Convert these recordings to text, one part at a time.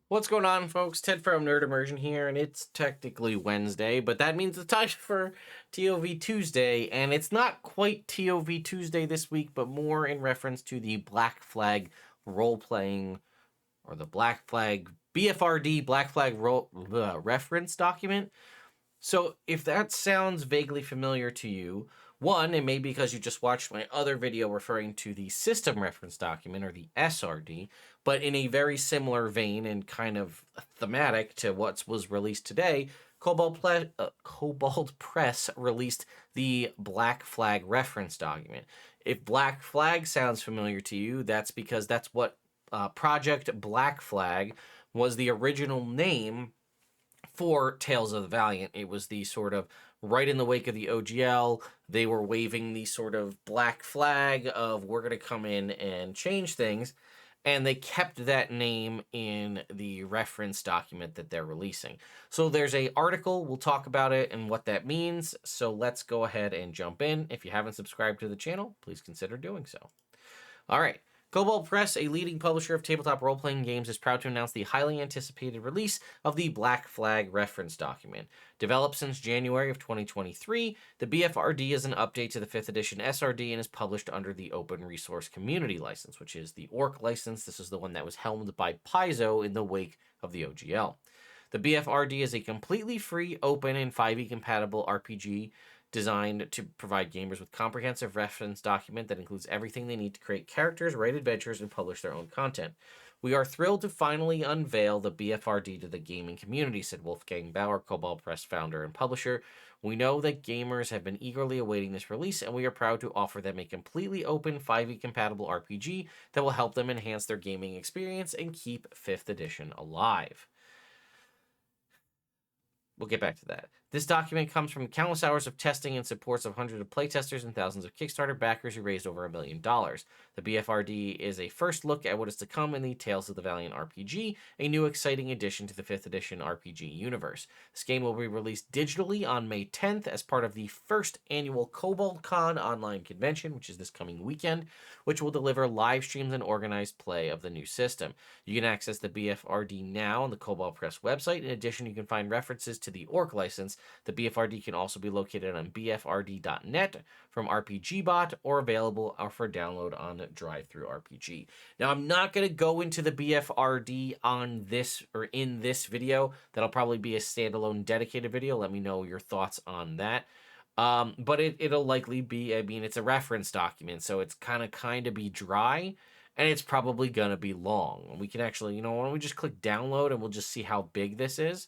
What's going on, folks? Ted from Nerd Immersion here, and it's technically Wednesday, but that means it's time for ToV Tuesday, and it's not quite ToV Tuesday this week, but more in reference to the Black Flag role-playing, or the Black Flag BFRD Black Flag reference document. So if that sounds vaguely familiar to you, one, it may be because you just watched my other video referring to the System Reference Document, or the SRD, but in a very similar vein and kind of thematic to what was released today, Kobold Press released the Black Flag Reference Document. If Black Flag sounds familiar to you, that's because that's what Project Black Flag was the original name for Tales of the Valiant. It was the sort of right in the wake of the OGL, they were waving the sort of black flag of we're going to come in and change things, and they kept that name in the reference document that they're releasing. So there's a article, we'll talk about it and what that means, so let's go ahead and jump in. If you haven't subscribed to the channel, please consider doing so. All right. Kobold Press, a leading publisher of tabletop role-playing games, is proud to announce the highly anticipated release of the Black Flag Reference Document. Developed since January of 2023, the BFRD is an update to the 5th edition SRD and is published under the Open Resource Community License, which is the ORC license. This is the one that was helmed by Paizo in the wake of the OGL. The BFRD is a completely free, open, and 5e compatible RPG designed to provide gamers with comprehensive reference document that includes everything they need to create characters, write adventures, and publish their own content. We are thrilled to finally unveil the BFRD to the gaming community, said Wolfgang Bauer, Kobold Press founder and publisher. We know that gamers have been eagerly awaiting this release, and we are proud to offer them a completely open 5e compatible RPG that will help them enhance their gaming experience and keep 5th edition alive. We'll get back to that. This document comes from countless hours of testing and supports of hundreds of playtesters and thousands of Kickstarter backers who raised over $1 million. The BFRD is a first look at what is to come in the Tales of the Valiant RPG, a new exciting addition to the 5th edition RPG universe. This game will be released digitally on May 10th as part of the first annual KoboldCon online convention, which is this coming weekend, which will deliver live streams and organized play of the new system. You can access the BFRD now on the Kobold Press website. In addition, you can find references to the ORC license. The BFRD can also be located on bfrd.net from RPGBot or available for download on DriveThruRPG. Now, I'm not going to go into the BFRD on this or in this video. That'll probably be a standalone dedicated video. Let me know your thoughts on that. But it'll likely be, I mean, it's a reference document, so it's kind of be dry, and it's probably going to be long. We can actually, why don't we just click download and we'll just see how big this is.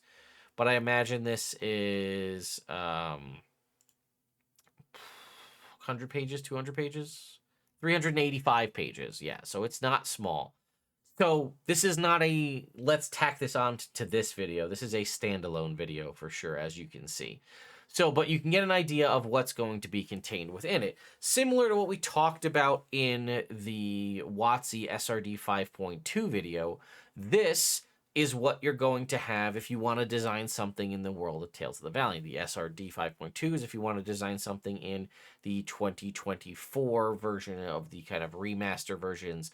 But I imagine this is 100 pages, 200 pages, 385 pages. Yeah, so it's not small. So this is not a let's tack this on to this video. This is a standalone video for sure, as you can see. So, but you can get an idea of what's going to be contained within it. Similar to what we talked about in the WotC SRD 5.2 video, this is what you're going to have if you want to design something in the world of Tales of the Valiant. The SRD 5.2 is if you want to design something in the 2024 version of the kind of remaster versions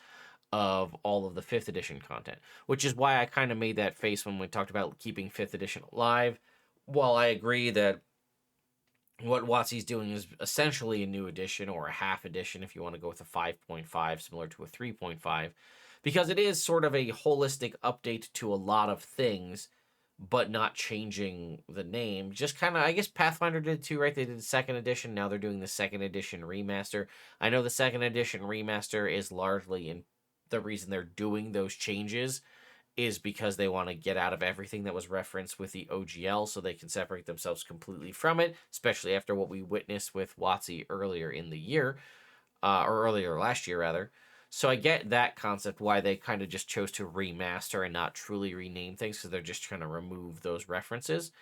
of all of the 5th edition content, which is why I kind of made that face when we talked about keeping 5th edition alive. While I agree that what WotC is doing is essentially a new edition or a half edition if you want to go with a 5.5 similar to a 3.5, because it is sort of a holistic update to a lot of things, but not changing the name. Just kind of, I guess Pathfinder did too, right? They did the 2nd edition. Now they're doing the 2nd edition remaster. I know the 2nd edition remaster is largely in the reason they're doing those changes is because they want to get out of everything that was referenced with the OGL so they can separate themselves completely from it, especially after what we witnessed with WotC earlier in the year, or earlier last year, rather. So I get that concept, why they kind of just chose to remaster and not truly rename things, because they're just trying to remove those references.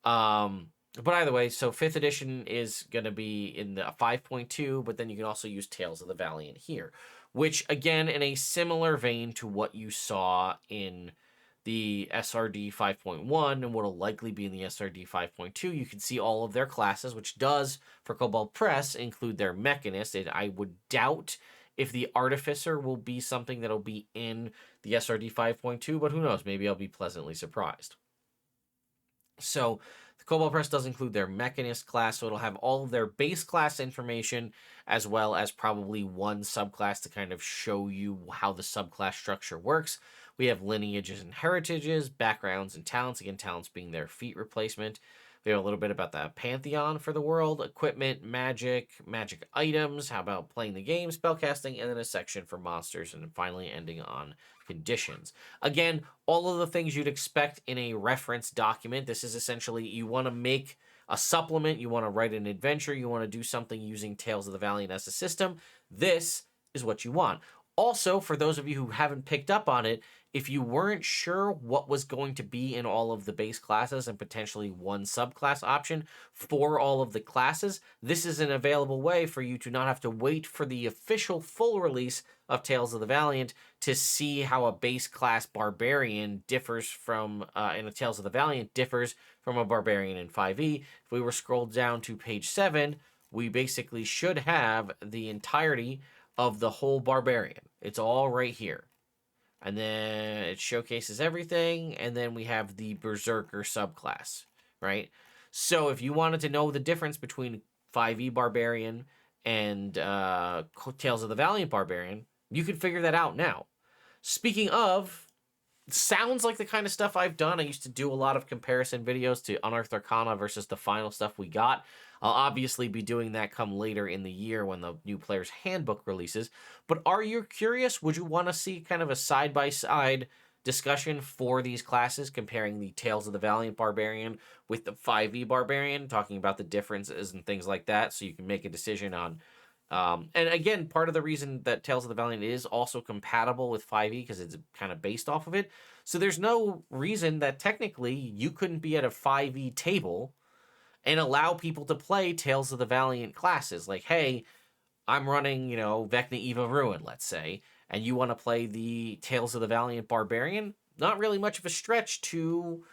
But either way, so 5th edition is going to be in the 5.2, but then you can also use Tales of the Valiant here, which, again, in a similar vein to what you saw in the SRD 5.1 and what will likely be in the SRD 5.2, you can see all of their classes, which does, for Kobold Press, include their Mechanist. I would doubt if the Artificer will be something that'll be in the SRD 5.2, but who knows? Maybe I'll be pleasantly surprised. So the Kobold Press does include their Mechanist class, so it'll have all of their base class information, as well as probably one subclass to kind of show you how the subclass structure works. We have lineages and heritages, backgrounds and talents, again, talents being their feat replacement. We have a little bit about the Pantheon for the world, equipment, magic items, how about playing the game, spellcasting, and then a section for monsters, and then finally ending on conditions. Again, all of the things you'd expect in a reference document. This is essentially, you want to make a supplement, you want to write an adventure, you want to do something using Tales of the Valiant as a system. This is what you want. Also, for those of you who haven't picked up on it, if you weren't sure what was going to be in all of the base classes and potentially one subclass option for all of the classes, this is an available way for you to not have to wait for the official full release of Tales of the Valiant to see how a base class barbarian differs from, in a Tales of the Valiant, differs from a barbarian in 5e. If we were scrolled down to page 7, we basically should have the entirety of the whole barbarian. It's all right here. And then it showcases everything, and then we have the Berserker subclass, right? So if you wanted to know the difference between 5e Barbarian and Tales of the Valiant Barbarian, you could figure that out now. Speaking of, sounds like the kind of stuff I've done. I used to do a lot of comparison videos to Unearthed Arcana versus the final stuff we got. I'll obviously be doing that come later in the year when the new player's handbook releases. But are you curious? Would you want to see kind of a side-by-side discussion for these classes, comparing the Tales of the Valiant Barbarian with the 5e Barbarian, talking about the differences and things like that, so you can make a decision on... and again, part of the reason that Tales of the Valiant is also compatible with 5e, because it's kind of based off of it. So there's no reason that technically you couldn't be at a 5e table and allow people to play Tales of the Valiant classes. Like, hey, I'm running, Vecna Eva Ruin, let's say, and you want to play the Tales of the Valiant Barbarian? Not really much of a stretch to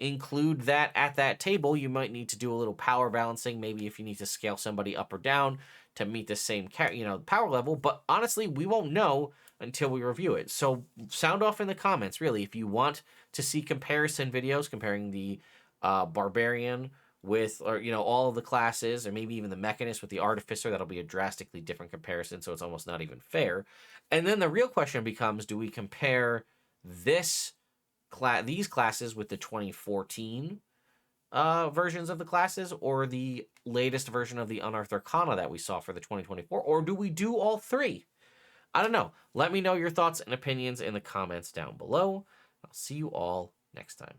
include that at that table. You might need to do a little power balancing, maybe if you need to scale somebody up or down to meet the same power level, but honestly, we won't know until we review it. So sound off in the comments, really, if you want to see comparison videos comparing the Barbarian with, or all of the classes, or maybe even the Mechanist with the Artificer. That'll be a drastically different comparison, so it's almost not even fair. And then the real question becomes, do we compare these classes with the 2014 versions of the classes, or the latest version of the Unearthed Arcana that we saw for the 2024, or do we do all three? I don't know. Let me know your thoughts and opinions in the comments down below. I'll see you all next time.